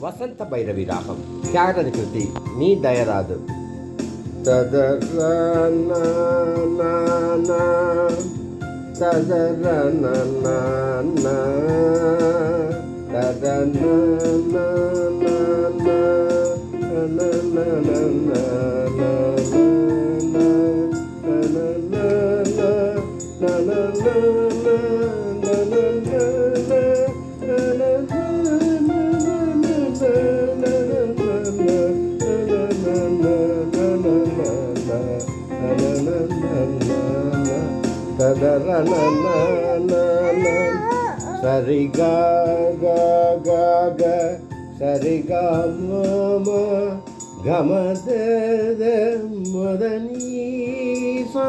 వసంత భైరవి రాగం త్యాగరాజ కృతి నీ దయరాదు. తదర నా నా నా తదర నా నా నా తదర నా నా నా నా నా నా నా సరిగా గా గా గా సరిగా మమ గమద మదని సా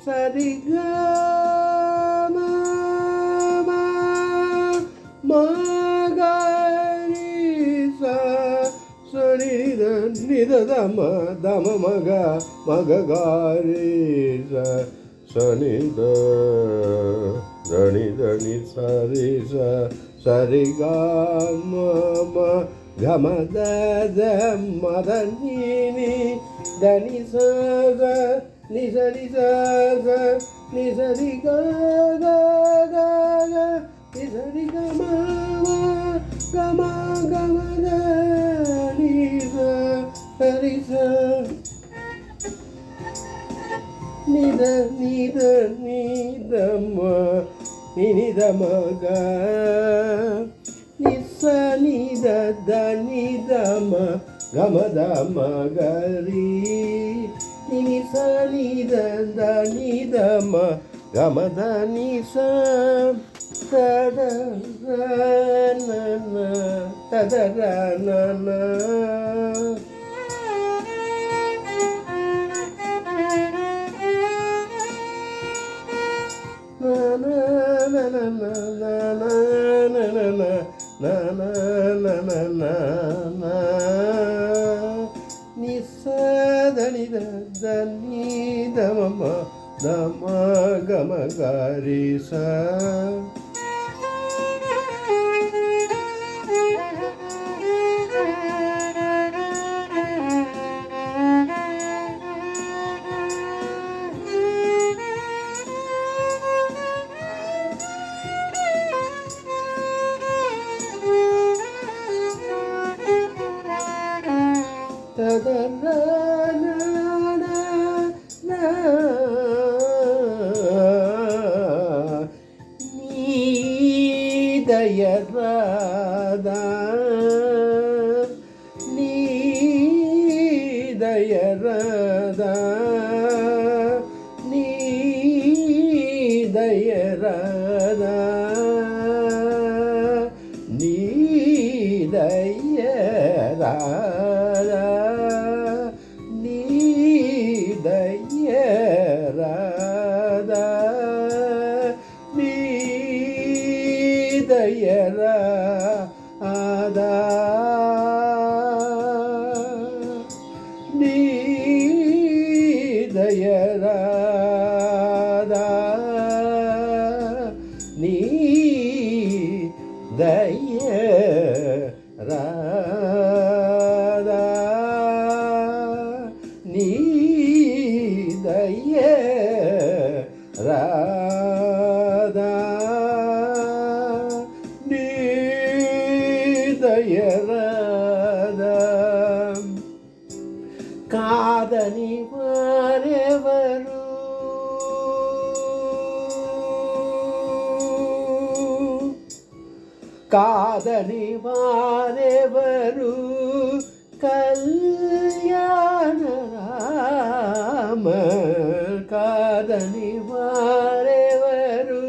సరిగా మమ మగరి సా సరిద నిద దమ దమ మగ మగగారి సా సనిద ధని ధని సరి సరి గా మమ గమద మదని ధని స ని సరి స ని సరి గా గా గా ని సరి గ మ గమ గమద ని సరి స నిద నిద నిదమ నిదమగ నిస నిద ద నిదమ గమద మగరి నిస నిద ద నిదమ గమద నిస తద నన తదర నన నిసదని దని దమ దమ గమ గారి స దయరాదా నీ దయరాదా నీ దయరాదా నీ దయరాదా నీ దయరాదా నీ దయరా ఆదా నీ దయరాదా నీ దయరాదా నీ దయరాదా దయరాదా కాదని వారెవరు కాదని వారెవరు కళ్యాణ రామ కాదని వారెవరు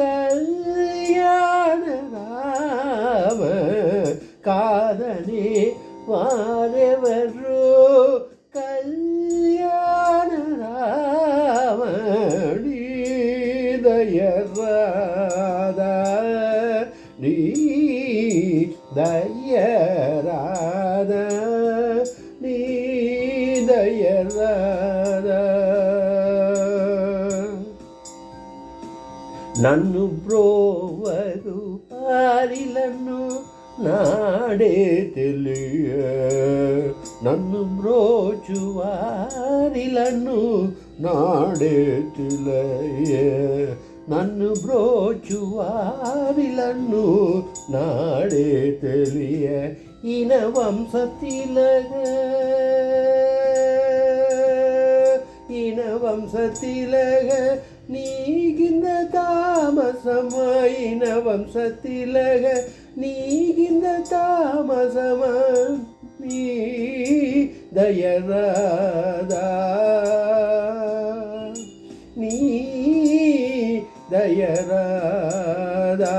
కళ్యాణ రామ కాదని వారెవరు కళ్యాణ రామ నీ దయరాదా నీ దయరాదా నీ దయరాదా నన్ను బ్రోవరు పారిలను నాడే తెలియ నన్ను బ్రోచువారిలను నాడే తెలియ నన్ను బ్రోచువారిలను నాడే తెలియ இன வம்சத்திலக நீகிந்த தாமசம இன வம்சத்திலக நீகிந்த தாமசம நீ தயராதா நீ தயராதா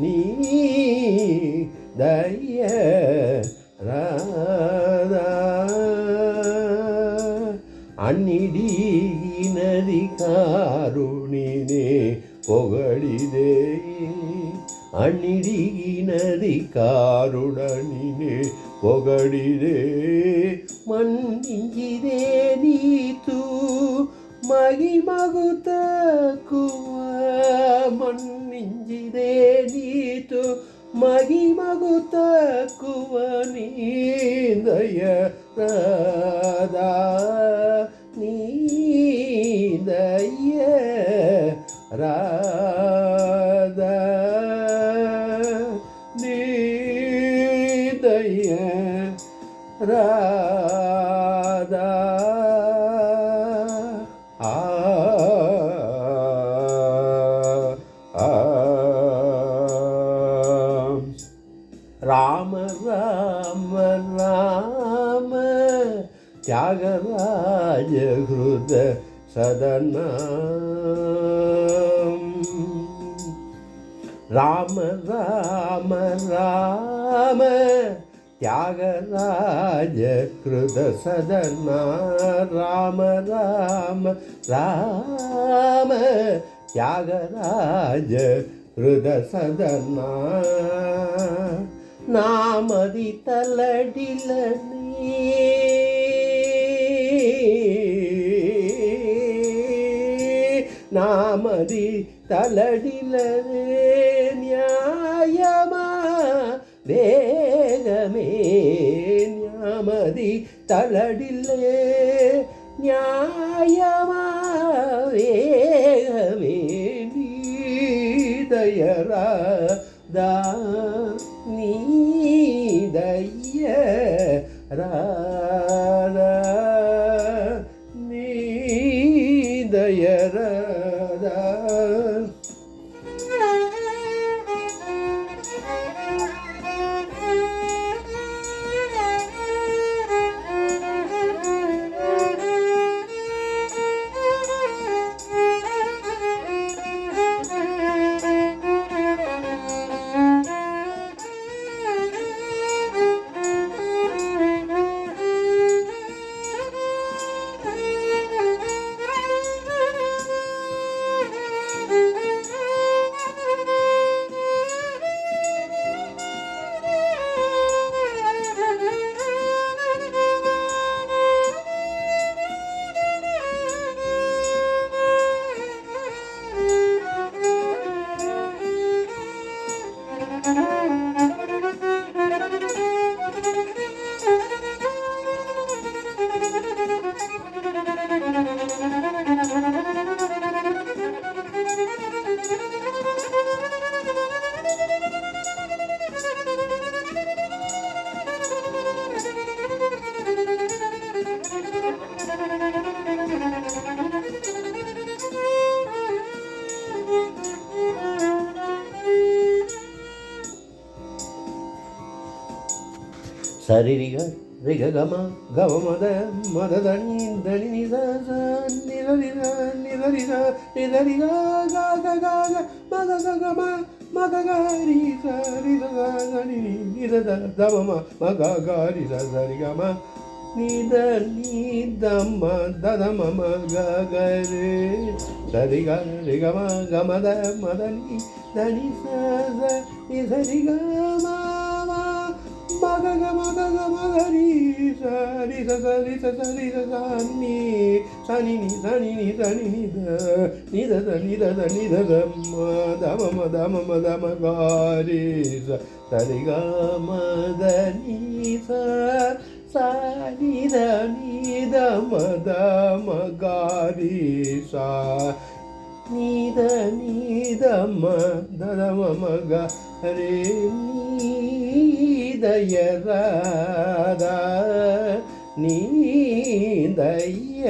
நீ தயராதா அந்நிடியினதி காருணினே பொகழிதே அந்நிடியினதி காருடனினே பொகழிதே மன்னிஞ்சிதே நீತು ಮಗಿಮಗುತ ಕುವ ಮನ್ನಿಂಜಿದೆ ನೀತು ಮಗಿಮಗುತ ಕುವ ನೀದಯ ರಾಧಾ ನೀದಯ ರಾಧಾ ನೀದಯ ರಾಧಾ ராம ராம ராம தியாகராஜ ஹிருத சதனா ராம ராம ராம தியாகராஜ கிருத சதனா ராம ராம ராம தியாகராஜ கிருத சதனா நாமதி தலடில நாமதி தலடில நியாயமா வேகமே ஞாமதி தலடில்லே நியாயமா வேகமே நீதயராதா நீதய ராதா நீதய ராதா சரிரிக ரிககம கவமத மததனி தனி நித நிரரித நிரரித நிரரிக காக காக மககம மககாரி சரிதனி நிதத தமம மககாரி சரிகம நித நிதம ததமம ககரே சரிக ரிகம கமத மதனி தனி சத நிசரிகம மகக மகக மகரி சரி சரி சரி சனி சனி நீ சனி நீ சனி நித நித நித தம மதம மதம காரி சரி க மத நீச சனித நித மத மகாரி சா நீத நீத மத மக ரே நீதய ராதா நீதய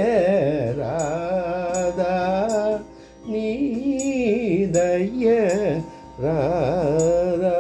ராதா நீதய ராதா